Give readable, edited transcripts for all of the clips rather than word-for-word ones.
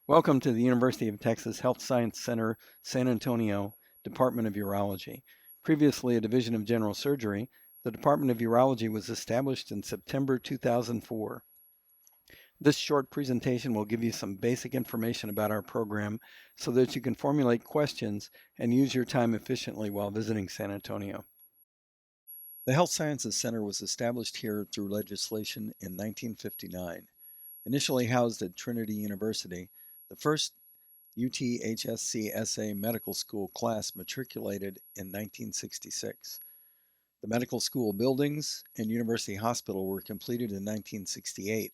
Welcome to the University of Texas Health Science Center, San Antonio, Department of Urology. Previously a division of general surgery, the Department of Urology was established in September 2004. This short presentation will give you some basic information about our program so that you can formulate questions and use your time efficiently while visiting San Antonio. The Health Sciences Center was established here through legislation in 1959. Initially housed at Trinity University, the first UTHSC-SA medical school class matriculated in 1966. The medical school buildings and university hospital were completed in 1968,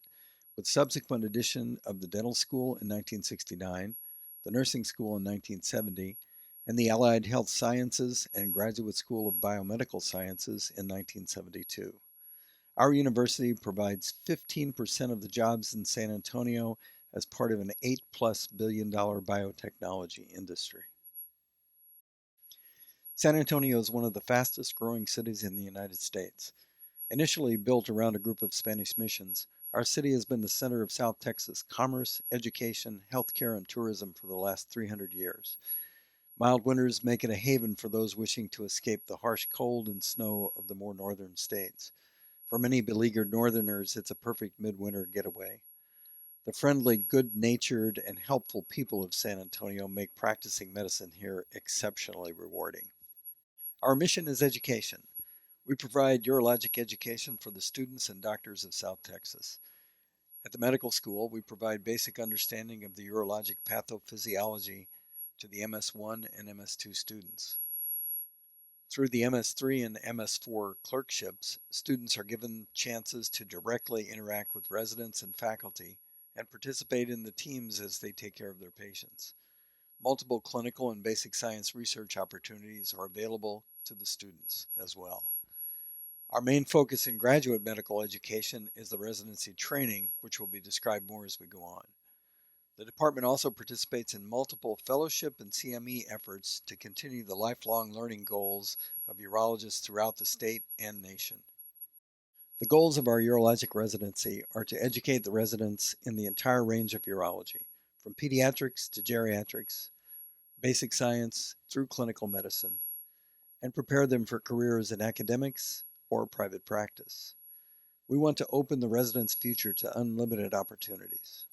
with subsequent addition of the dental school in 1969, the nursing school in 1970, and the Allied Health Sciences and Graduate School of Biomedical Sciences in 1972. Our university provides 15% of the jobs in San Antonio as part of an $8+ billion biotechnology industry. San Antonio is one of the fastest growing cities in the United States. Initially built around a group of Spanish missions, our city has been the center of South Texas commerce, education, healthcare, and tourism for the last 300 years. Mild winters make it a haven for those wishing to escape the harsh cold and snow of the more northern states. For many beleaguered northerners, it's a perfect midwinter getaway. The friendly, good-natured, and helpful people of San Antonio make practicing medicine here exceptionally rewarding. Our mission is education. We provide urologic education for the students and doctors of South Texas. At the medical school, we provide basic understanding of the urologic pathophysiology to the MS1 and MS2 students. Through the MS3 and MS4 clerkships, students are given chances to directly interact with residents and faculty and participate in the teams as they take care of their patients. Multiple clinical and basic science research opportunities are available to the students as well. Our main focus in graduate medical education is the residency training, which will be described more as we go on. The department also participates in multiple fellowship and CME efforts to continue the lifelong learning goals of urologists throughout the state and nation. The goals of our urologic residency are to educate the residents in the entire range of urology, from pediatrics to geriatrics, basic science through clinical medicine, and prepare them for careers in academics or private practice. We want to open the residents' future to unlimited opportunities.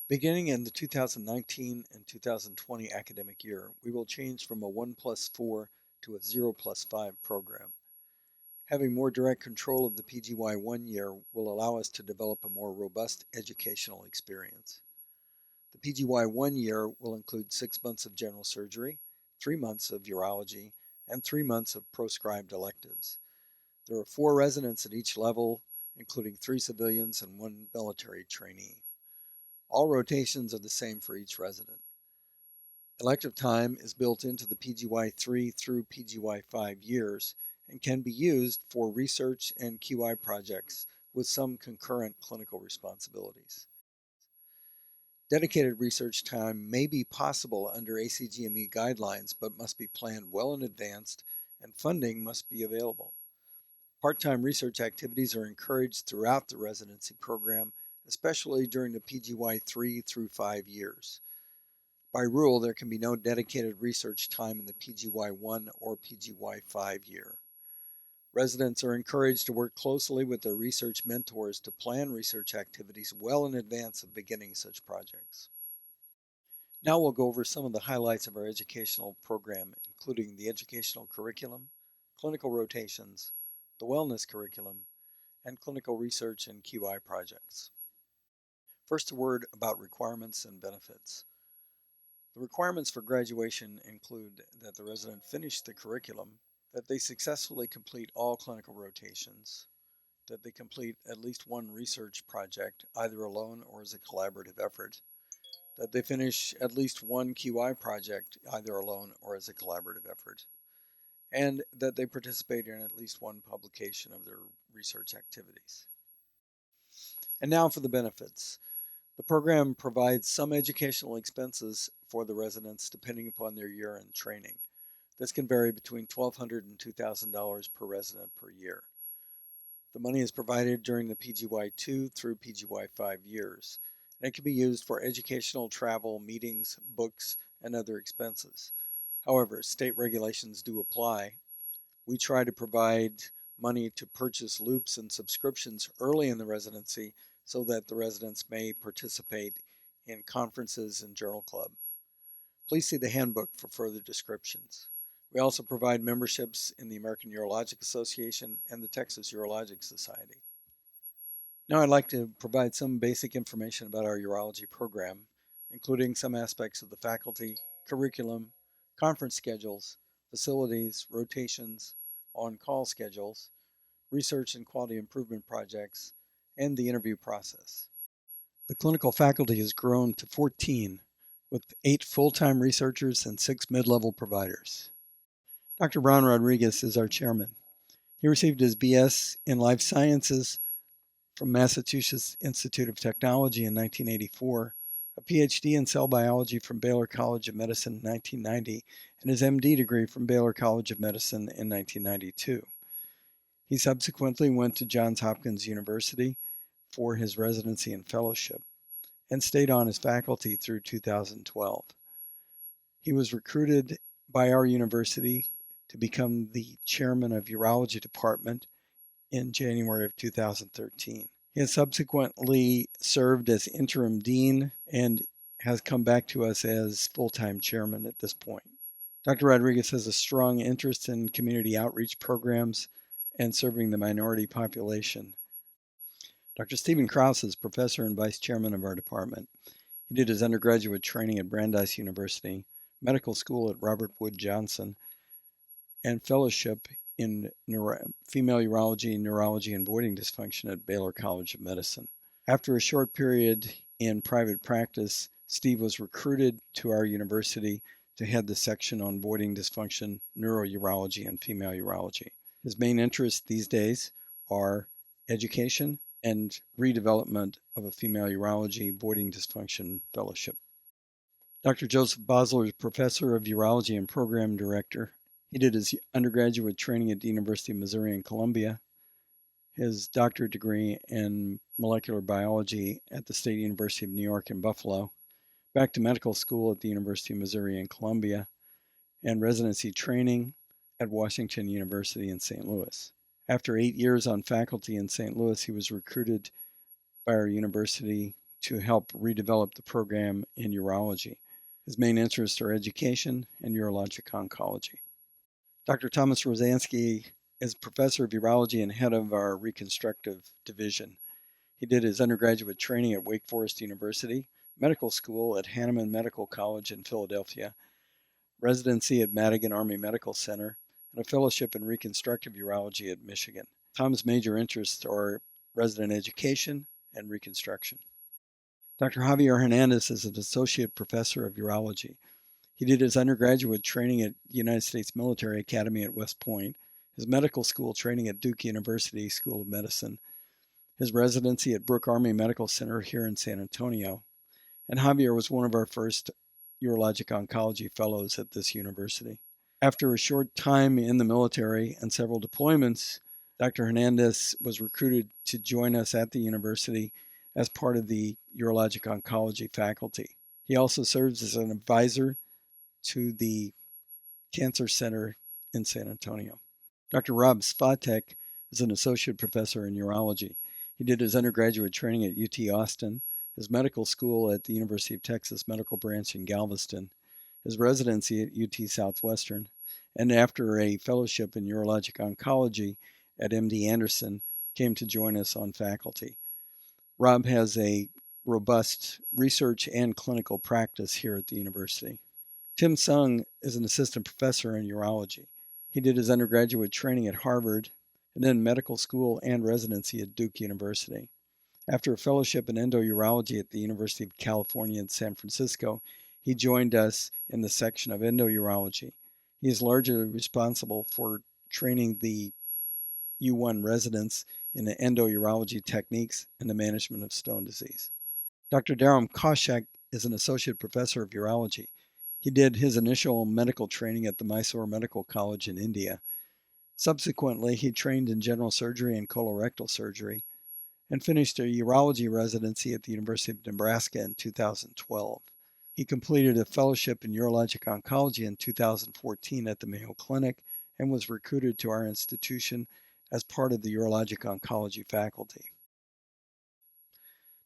Beginning in the 2019 and 2020 academic year, we will change from a 1+4 to a 0+5 program. Having more direct control of the PGY 1 year will allow us to develop a more robust educational experience. The PGY 1 year will include 6 months of general surgery, 3 months of urology, and 3 months of proscribed electives. There are 4 residents at each level, including 3 civilians and 1 military trainee. All rotations are the same for each resident. Elective time is built into the PGY 3 through PGY 5 years and can be used for research and QI projects with some concurrent clinical responsibilities. Dedicated research time may be possible under ACGME guidelines but must be planned well in advance and funding must be available. Part-time research activities are encouraged throughout the residency program, especially during the PGY 3 through 5 years. By rule, there can be no dedicated research time in the PGY 1 or PGY 5 year. Residents are encouraged to work closely with their research mentors to plan research activities well in advance of beginning such projects. Now we'll go over some of the highlights of our educational program, including the educational curriculum, clinical rotations, the wellness curriculum, and clinical research and QI projects. First, a word about requirements and benefits. The requirements for graduation include that the resident finish the curriculum, that they successfully complete all clinical rotations, that they complete at least 1 research project, either alone or as a collaborative effort, that they finish at least 1 QI project, either alone or as a collaborative effort, and that they participate in at least 1 publication of their research activities. And now for the benefits. The program provides some educational expenses for the residents depending upon their year in training. This can vary between $1,200 and $2,000 per resident per year. The money is provided during the PGY 2 through PGY 5 years, and it can be used for educational travel, meetings, books, and other expenses. However, state regulations do apply. We try to provide money to purchase loops and subscriptions early in the residency so that the residents may participate in conferences and journal club. Please see the handbook for further descriptions. We also provide memberships in the American Urologic Association and the Texas Urologic Society. Now I'd like to provide some basic information about our urology program, including some aspects of the faculty, curriculum, conference schedules, facilities, rotations, on-call schedules, research and quality improvement projects, and the interview process. The clinical faculty has grown to 14, with 8 full-time researchers and 6 mid-level providers. Dr. Ron Rodriguez is our chairman. He received his BS in Life Sciences from Massachusetts Institute of Technology in 1984, a PhD in cell biology from Baylor College of Medicine in 1990, and his MD degree from Baylor College of Medicine in 1992. He subsequently went to Johns Hopkins University for his residency and fellowship and stayed on as faculty through 2012. He was recruited by our university to become the chairman of urology department in January of 2013. He has subsequently served as interim dean and has come back to us as full-time chairman at this point. Dr. Rodriguez has a strong interest in community outreach programs and serving the minority population. Dr. Stephen Krause is professor and vice chairman of our department. He did his undergraduate training at Brandeis University, medical school at Robert Wood Johnson, and fellowship in female urology, neurology, and voiding dysfunction at Baylor College of Medicine. After a short period in private practice, Steve was recruited to our university to head the section on voiding dysfunction, neurourology, and female urology. His main interests these days are education and redevelopment of a female urology voiding dysfunction fellowship. Dr. Joseph Bosler is professor of urology and program director. He did his undergraduate training at the University of Missouri in Columbia, his doctorate degree in molecular biology at the State University of New York in Buffalo, back to medical school at the University of Missouri in Columbia, and residency training at Washington University in St. Louis. After 8 years on faculty in St. Louis, he was recruited by our university to help redevelop the program in urology. His main interests are education and urologic oncology. Dr. Thomas Rosansky is professor of urology and head of our reconstructive division. He did his undergraduate training at Wake Forest University, medical school at Hahnemann Medical College in Philadelphia, residency at Madigan Army Medical Center, and a fellowship in reconstructive urology at Michigan. Tom's major interests are resident education and reconstruction. Dr. Javier Hernandez is an associate professor of urology. He did his undergraduate training at the United States Military Academy at West Point, his medical school training at Duke University School of Medicine, his residency at Brooke Army Medical Center here in San Antonio, and Javier was one of our first urologic oncology fellows at this university. After a short time in the military and several deployments, Dr. Hernandez was recruited to join us at the university as part of the urologic oncology faculty. He also serves as an advisor to the Cancer Center in San Antonio. Dr. Rob Svatek is an associate professor in urology. He did his undergraduate training at UT Austin, his medical school at the University of Texas Medical Branch in Galveston, his residency at UT Southwestern, and after a fellowship in urologic oncology at MD Anderson, came to join us on faculty. Rob has a robust research and clinical practice here at the university. Tim Sung is an assistant professor in urology. He did his undergraduate training at Harvard and then medical school and residency at Duke University. After a fellowship in endourology at the University of California in San Francisco, he joined us in the section of endourology. He is largely responsible for training the U1 residents in the endourology techniques and the management of stone disease. Dr. Dharam Kaushik is an associate professor of urology. He did his initial medical training at the Mysore Medical College in India. Subsequently, he trained in general surgery and colorectal surgery, and finished a urology residency at the University of Nebraska in 2012. He completed a fellowship in urologic oncology in 2014 at the Mayo Clinic and was recruited to our institution as part of the urologic oncology faculty.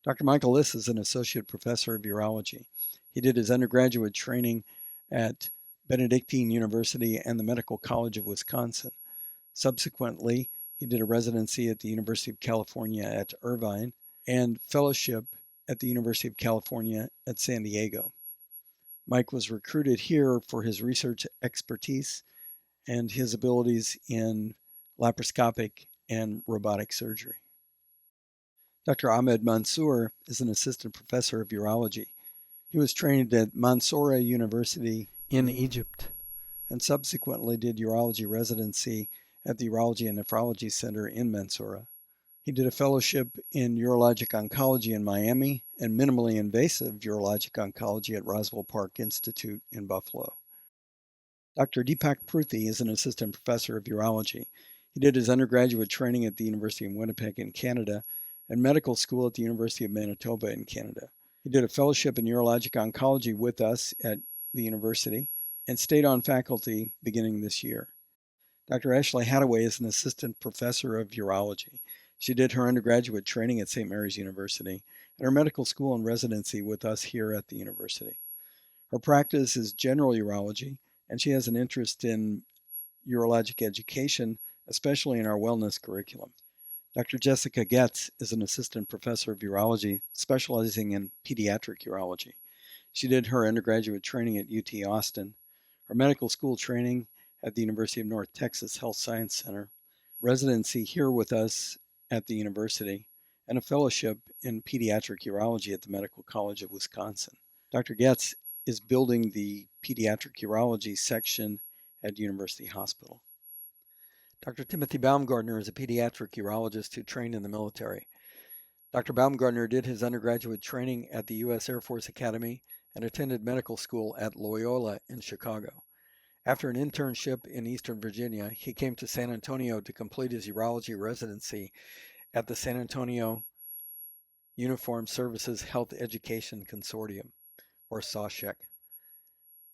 Dr. Michael Liss is an associate professor of urology. He did his undergraduate training at Benedictine University and the Medical College of Wisconsin. Subsequently, he did a residency at the University of California at Irvine and fellowship at the University of California at San Diego. Mike was recruited here for his research expertise and his abilities in laparoscopic and robotic surgery. Dr. Ahmed Mansour is an assistant professor of urology. He was trained at Mansoura University in Egypt and subsequently did urology residency at the Urology and Nephrology Center in Mansoura. He did a fellowship in urologic oncology in Miami and minimally invasive urologic oncology at Roswell Park Institute in Buffalo. Dr. Deepak Pruthi is an assistant professor of urology. He did his undergraduate training at the University of Winnipeg in Canada and medical school at the University of Manitoba in Canada. He did a fellowship in urologic oncology with us at the university and stayed on faculty beginning this year. Dr. Ashley Hadaway is an assistant professor of urology. She did her undergraduate training at St. Mary's University and her medical school and residency with us here at the university. Her practice is general urology, and she has an interest in urologic education, especially in our wellness curriculum. Dr. Jessica Getz is an assistant professor of urology, specializing in pediatric urology. She did her undergraduate training at UT Austin, her medical school training at the University of North Texas Health Science Center, residency here with us at the university, and a fellowship in pediatric urology at the Medical College of Wisconsin. Dr. Getz is building the pediatric urology section at University Hospital. Dr. Timothy Baumgartner is a pediatric urologist who trained in the military. Dr. Baumgartner did his undergraduate training at the U.S. Air Force Academy and attended medical school at Loyola in Chicago. After an internship in Eastern Virginia, he came to San Antonio to complete his urology residency at the San Antonio Uniformed Services Health Education Consortium, or SAWSHEC.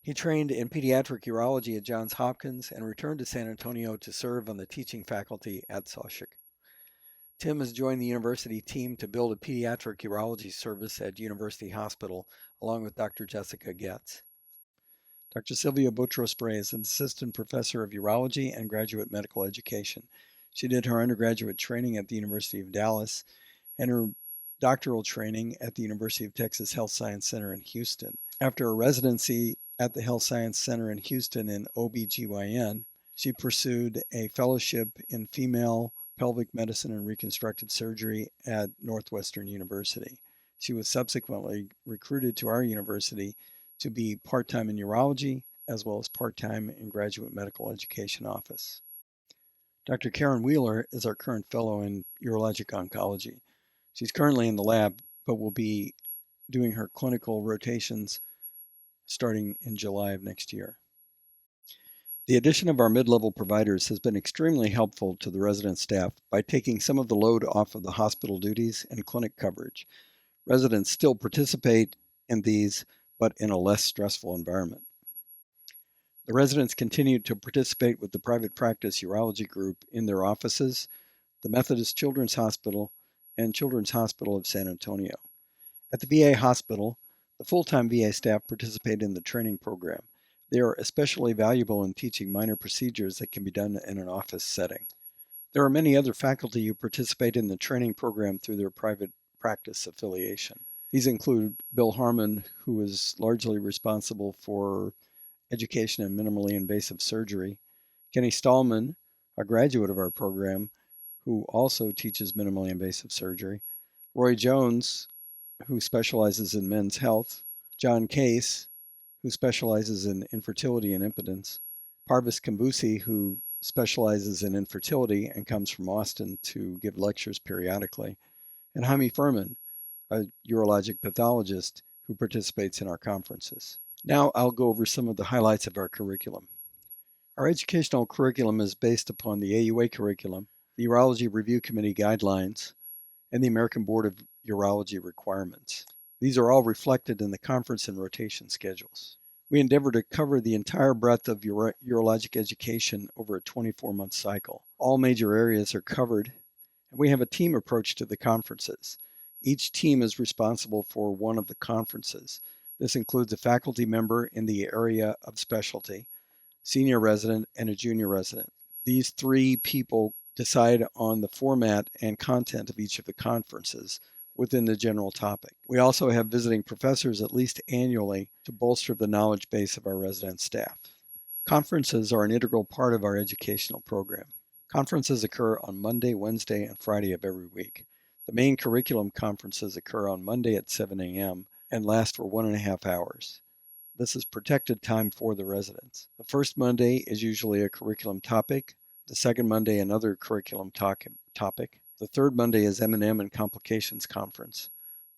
He trained in pediatric urology at Johns Hopkins and returned to San Antonio to serve on the teaching faculty at SAWSHEC. Tim has joined the university team to build a pediatric urology service at University Hospital, along with Dr. Jessica Getz. Dr. Sylvia Boutros-Bray is an assistant professor of urology and graduate medical education. She did her undergraduate training at the University of Dallas and her doctoral training at the University of Texas Health Science Center in Houston. After a residency at the Health Science Center in Houston in OBGYN, she pursued a fellowship in female pelvic medicine and reconstructive surgery at Northwestern University. She was subsequently recruited to our university to be part-time in urology as well as part-time in graduate medical education office. Dr. Karen Wheeler is our current fellow in urologic oncology. She's currently in the lab, but will be doing her clinical rotations starting in July of next year. The addition of our mid-level providers has been extremely helpful to the resident staff by taking some of the load off of the hospital duties and clinic coverage. Residents still participate in these, but in a less stressful environment. The residents continue to participate with the private practice urology group in their offices, the Methodist Children's Hospital, and Children's Hospital of San Antonio. At the VA hospital, the full-time VA staff participate in the training program. They are especially valuable in teaching minor procedures that can be done in an office setting. There are many other faculty who participate in the training program through their private practice affiliation. These include Bill Harmon, who is largely responsible for education in minimally invasive surgery, Kenny Stallman, a graduate of our program, who also teaches minimally invasive surgery, Roy Jones, who specializes in men's health, John Case, who specializes in infertility and impotence, Parvis Kambusi, who specializes in infertility and comes from Austin to give lectures periodically, and Jaime Furman, a urologic pathologist who participates in our conferences. Now I'll go over some of the highlights of our curriculum. Our educational curriculum is based upon the AUA curriculum, the Urology Review Committee guidelines, and the American Board of Urology requirements. These are all reflected in the conference and rotation schedules. We endeavor to cover the entire breadth of urologic education over a 24-month cycle. All major areas are covered, and we have a team approach to the conferences. Each team is responsible for one of the conferences. This includes a faculty member in the area of specialty, senior resident, and a junior resident. These three people decide on the format and content of each of the conferences within the general topic. We also have visiting professors at least annually to bolster the knowledge base of our resident staff. Conferences are an integral part of our educational program. Conferences occur on Monday, Wednesday, and Friday of every week. The main curriculum conferences occur on Monday at 7 a.m. and last for 1.5 hours. This is protected time for the residents. The first Monday is usually a curriculum topic. The second Monday, another curriculum topic. The third Monday is M&M and Complications Conference.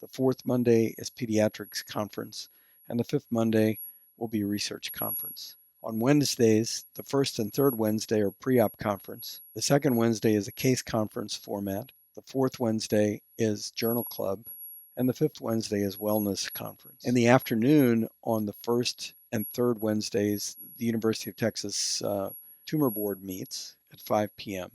The fourth Monday is Pediatrics Conference. And the fifth Monday will be Research Conference. On Wednesdays, the first and third Wednesday are Pre-Op Conference. The second Wednesday is a Case Conference format. The fourth Wednesday is Journal Club. And the fifth Wednesday is Wellness Conference. In the afternoon, on the first and third Wednesdays, the University of Texas Tumor Board meets at 5 p.m.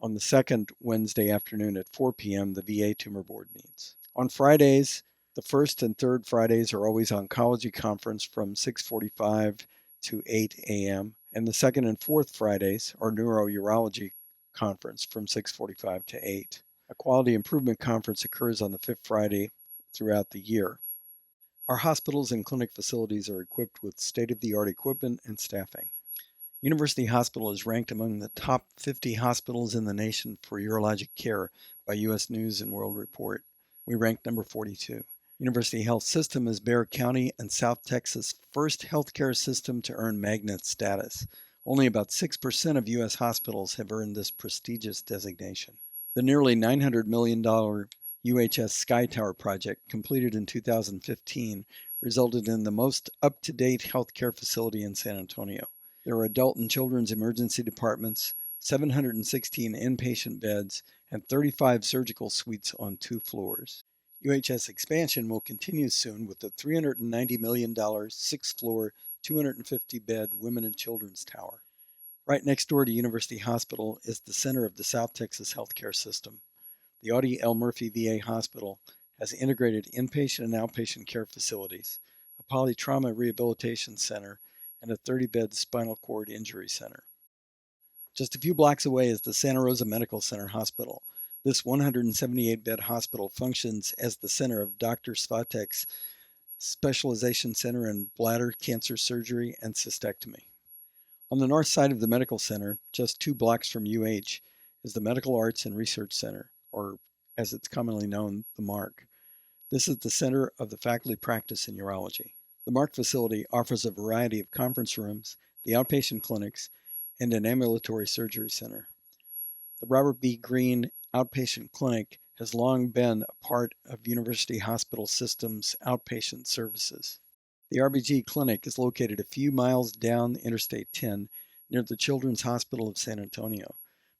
On the second Wednesday afternoon at 4 p.m., the VA Tumor Board meets. On Fridays, the first and third Fridays are always Oncology Conference from 6:45 to 8 a.m., and the second and fourth Fridays are Neurourology Conference from 6:45 to 8. A Quality Improvement Conference occurs on the fifth Friday throughout the year. Our hospitals and clinic facilities are equipped with state-of-the-art equipment and staffing. University Hospital is ranked among the top 50 hospitals in the nation for urologic care by U.S. News and World Report. We rank number 42. University Health System is Bexar County and South Texas' first healthcare system to earn magnet status. Only about 6% of U.S. hospitals have earned this prestigious designation. The nearly $900 million UHS Sky Tower project, completed in 2015, resulted in the most up-to-date healthcare facility in San Antonio. There are adult and children's emergency departments, 716 inpatient beds, and 35 surgical suites on 2 floors. UHS expansion will continue soon with the $390 million 6th-floor, 250-bed Women and Children's Tower. Right next door to University Hospital is the center of the South Texas healthcare system. The Audie L. Murphy VA Hospital has integrated inpatient and outpatient care facilities, a polytrauma rehabilitation center, and a 30-bed spinal cord injury center. Just a few blocks away is the Santa Rosa Medical Center Hospital. This 178-bed hospital functions as the center of Dr. Svatek's Specialization Center in Bladder Cancer Surgery and Cystectomy. On the north side of the medical center, just 2 blocks from UH, is the Medical Arts and Research Center, or as it's commonly known, the MARC. This is the center of the faculty practice in urology. The MARC facility offers a variety of conference rooms, the outpatient clinics, and an ambulatory surgery center. The Robert B. Greene Outpatient Clinic has long been a part of University Hospital System's outpatient services. The RBG Clinic is located a few miles down Interstate 10 near the Children's Hospital of San Antonio.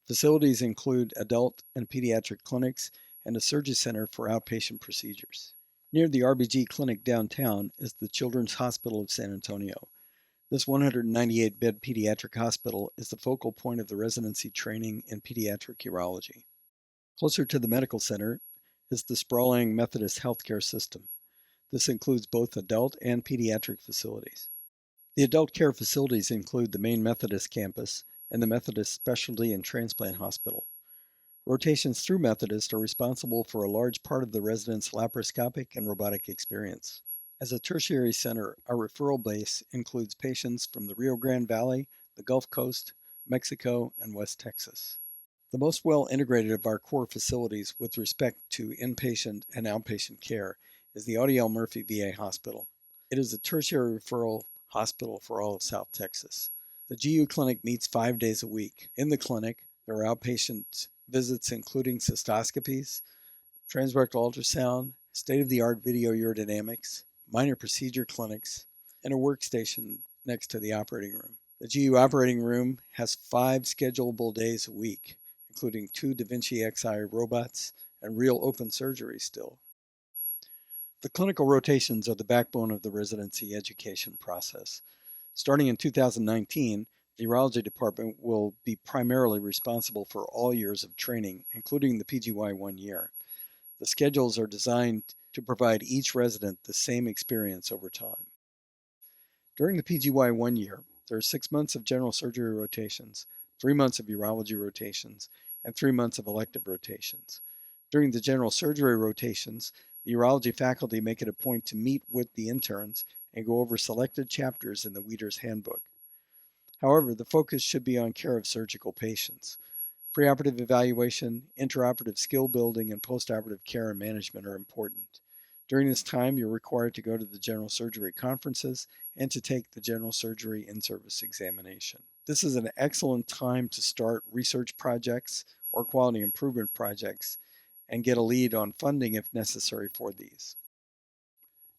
Facilities include adult and pediatric clinics and a surgery center for outpatient procedures. Near the RBG Clinic downtown is the Children's Hospital of San Antonio. This 198-bed pediatric hospital is the focal point of the residency training in pediatric urology. Closer to the medical center is the sprawling Methodist healthcare system. This includes both adult and pediatric facilities. The adult care facilities include the main Methodist campus and the Methodist Specialty and Transplant Hospital. Rotations through Methodist are responsible for a large part of the residents' laparoscopic and robotic experience. As a tertiary center, our referral base includes patients from the Rio Grande Valley, the Gulf Coast, Mexico, and West Texas. The most well-integrated of our core facilities with respect to inpatient and outpatient care is the Audie L. Murphy VA Hospital. It is a tertiary referral hospital for all of South Texas. The GU Clinic meets 5 days a week. In the clinic, there are outpatient visits including cystoscopies, transrectal ultrasound, state-of-the-art video urodynamics, minor procedure clinics, and a workstation next to the operating room. The GU operating room has 5 schedulable days a week, including 2 Da Vinci Xi robots and real open surgery still. The clinical rotations are the backbone of the residency education process. Starting in 2019, the urology department will be primarily responsible for all years of training, including the PGY 1 year. The schedules are designed to provide each resident the same experience over time. During the PGY 1 year, there are 6 months of general surgery rotations, 3 months of urology rotations, and 3 months of elective rotations. During the general surgery rotations, the urology faculty make it a point to meet with the interns and go over selected chapters in the Weeder's Handbook. However, the focus should be on care of surgical patients. Preoperative evaluation, intraoperative skill building, and postoperative care and management are important. During this time, you're required to go to the general surgery conferences and to take the general surgery in-service examination. This is an excellent time to start research projects or quality improvement projects and get a lead on funding if necessary for these.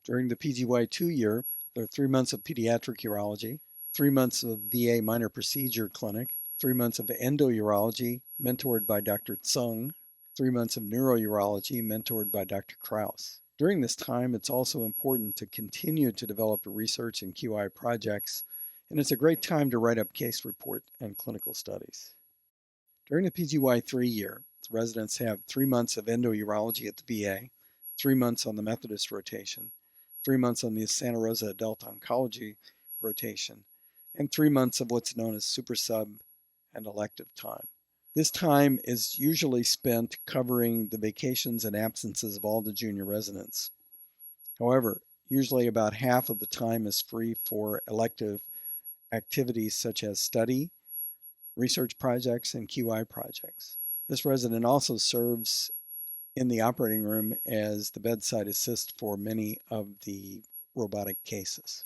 During the PGY 2 year, there are 3 months of pediatric urology, 3 months of VA minor procedure clinic, 3 months of endourology, mentored by Dr. Tsung, 3 months of neurourology, mentored by Dr. Kraus. During this time, it's also important to continue to develop research and QI projects, and it's a great time to write up case report and clinical studies. During the PGY 3 year, residents have 3 months of endourology at the VA, 3 months on the Methodist rotation, 3 months on the Santa Rosa Adult Oncology rotation, and 3 months of what's known as super sub and elective time. This time is usually spent covering the vacations and absences of all the junior residents. However, usually about half of the time is free for elective activities such as study, research projects, and QI projects. This resident also serves in the operating room as the bedside assist for many of the robotic cases.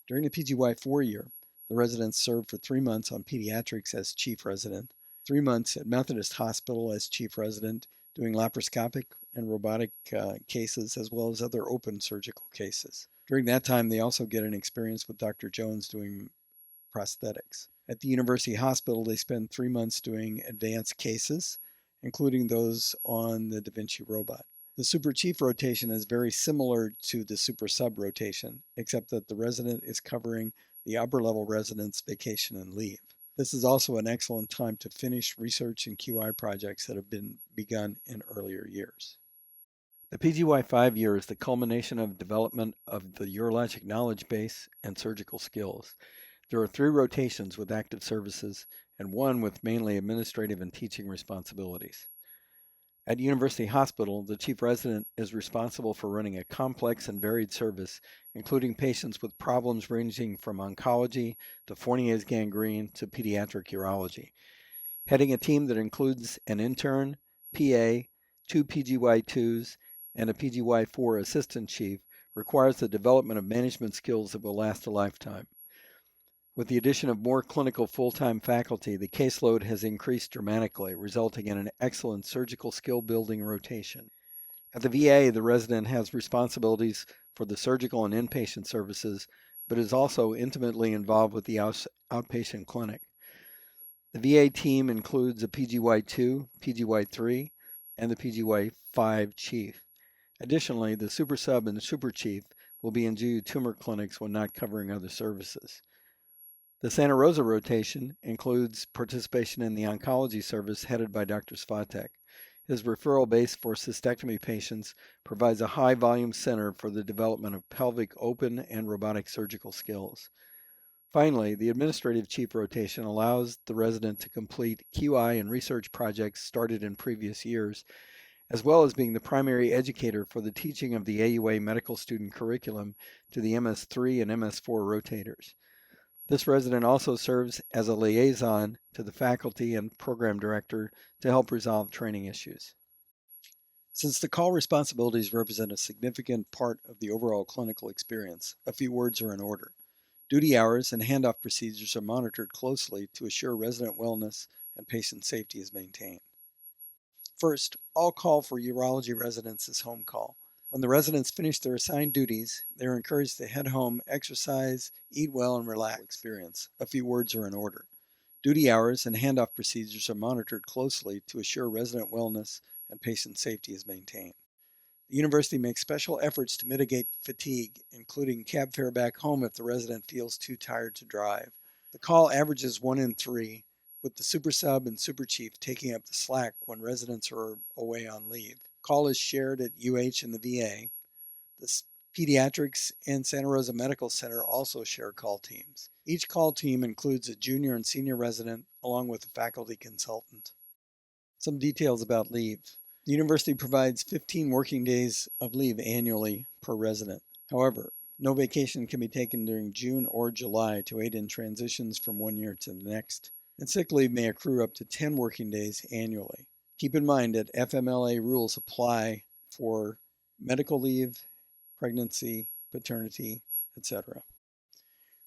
During the PGY 4 year, the residents serve for 3 months on pediatrics as chief resident, 3 months at Methodist Hospital as chief resident, doing laparoscopic and robotic cases as well as other open surgical cases. During that time, they also get an experience with Dr. Jones doing prosthetics. At the University Hospital, they spend 3 months doing advanced cases, including those on the Da Vinci robot. The super chief rotation is very similar to the super sub rotation, except that the resident is covering the upper level resident's vacation and leave. This is also an excellent time to finish research and QI projects that have been begun in earlier years. The PGY 5 year is the culmination of development of the urologic knowledge base and surgical skills. There are 3 rotations with active services and 1 with mainly administrative and teaching responsibilities. At University Hospital, the chief resident is responsible for running a complex and varied service, including patients with problems ranging from oncology to Fournier's gangrene to pediatric urology. Heading a team that includes an intern, PA, 2 PGY2s, and a PGY4 assistant chief requires the development of management skills that will last a lifetime. With the addition of more clinical full-time faculty, the caseload has increased dramatically, resulting in an excellent surgical skill building rotation. At the VA, the resident has responsibilities for the surgical and inpatient services, but is also intimately involved with the outpatient clinic. The VA team includes a PGY2, PGY3, and the PGY5 chief. Additionally, the super sub and the super chief will be in GU tumor clinics when not covering other services. The Santa Rosa rotation includes participation in the oncology service headed by Dr. Svatek. His referral base for cystectomy patients provides a high-volume center for the development of pelvic open and robotic surgical skills. Finally, the administrative chief rotation allows the resident to complete QI and research projects started in previous years, as well as being the primary educator for the teaching of the AUA medical student curriculum to the MS3 and MS4 rotators. This resident also serves as a liaison to the faculty and program director to help resolve training issues. Since the call responsibilities represent a significant part of the overall clinical experience, a few words are in order. Duty hours and handoff procedures are monitored closely to assure resident wellness and patient safety is maintained. First, all call for urology residents is home call. When the residents finish their assigned duties, they are encouraged to head home, exercise, eat well, and relax. Experience. A few words are in order. Duty hours and handoff procedures are monitored closely to assure resident wellness and patient safety is maintained. The university makes special efforts to mitigate fatigue, including cab fare back home if the resident feels too tired to drive. The call averages 1 in 3, with the super sub and super chief taking up the slack when residents are away on leave. Call is shared at UH and the VA. The Pediatrics and Santa Rosa Medical Center also share call teams. Each call team includes a junior and senior resident along with a faculty consultant. Some details about leave. The university provides 15 working days of leave annually per resident. However, no vacation can be taken during June or July to aid in transitions from one year to the next, and sick leave may accrue up to 10 working days annually. Keep in mind that FMLA rules apply for medical leave, pregnancy, paternity, etc.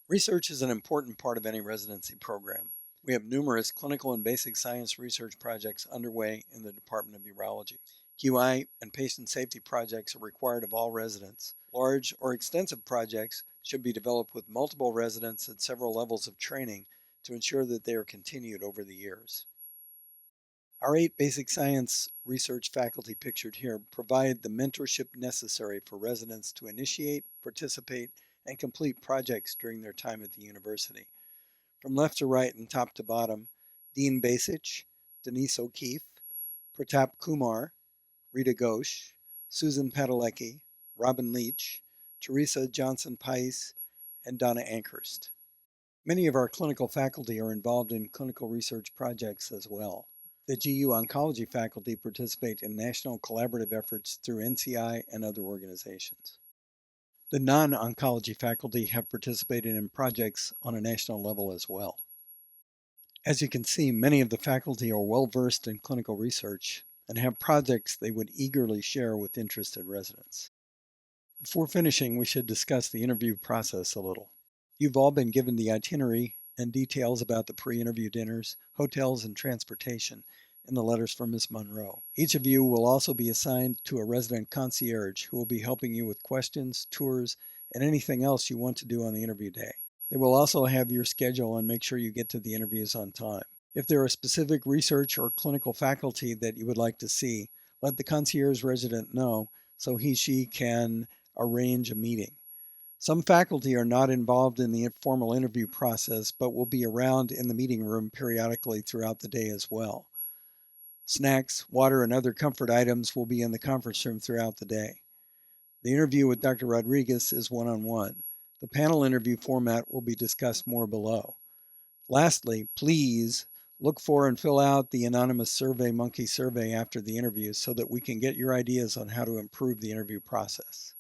Research is an important part of any residency program. We have numerous clinical and basic science research projects underway in the Department of Urology. QI and patient safety projects are required of all residents. Large or extensive projects should be developed with multiple residents at several levels of training to ensure that they are continued over the years. Our 8 basic science research faculty pictured here provide the mentorship necessary for residents to initiate, participate, and complete projects during their time at the university. From left to right and top to bottom, Dean Basich, Denise O'Keefe, Pratap Kumar, Rita Ghosh, Susan Padalecki, Robin Leach, Teresa Johnson-Pais, and Donna Ankhurst. Many of our clinical faculty are involved in clinical research projects as well. The GU oncology faculty participate in national collaborative efforts through NCI and other organizations. The non-oncology faculty have participated in projects on a national level as well. As you can see, many of the faculty are well versed in clinical research and have projects they would eagerly share with interested residents. Before finishing, we should discuss the interview process a little. You've all been given the itinerary and details about the pre-interview dinners, hotels, and transportation in the letters from Ms. Monroe. Each of you will also be assigned to a resident concierge who will be helping you with questions, tours, and anything else you want to do on the interview day. They will also have your schedule and make sure you get to the interviews on time. If there are specific research or clinical faculty that you would like to see, let the concierge resident know so she can arrange a meeting. Some faculty are not involved in the informal interview process, but will be around in the meeting room periodically throughout the day as well. Snacks, water, and other comfort items will be in the conference room throughout the day. The interview with Dr. Rodriguez is one-on-one. The panel interview format will be discussed more below. Lastly, please look for and fill out the anonymous SurveyMonkey survey after the interview so that we can get your ideas on how to improve the interview process.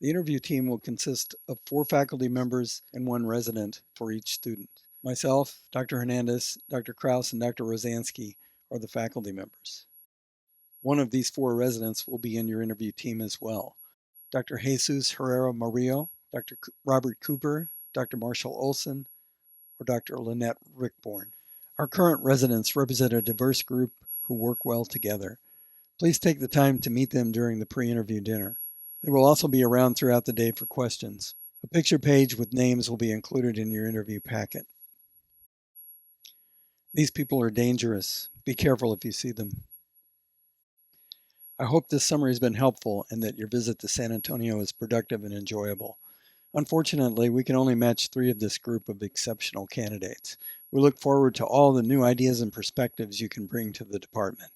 The interview team will consist of 4 faculty members and 1 resident for each student. Myself, Dr. Hernandez, Dr. Kraus, and Dr. Rosansky are the faculty members. One of these 4 residents will be in your interview team as well. Dr. Jesus Herrera Murillo, Dr. Robert Cooper, Dr. Marshall Olson, or Dr. Lynette Rickborn. Our current residents represent a diverse group who work well together. Please take the time to meet them during the pre-interview dinner. They will also be around throughout the day for questions. A picture page with names will be included in your interview packet. These people are dangerous. Be careful if you see them. I hope this summary has been helpful and that your visit to San Antonio is productive and enjoyable. Unfortunately, we can only match 3 of this group of exceptional candidates. We look forward to all the new ideas and perspectives you can bring to the department.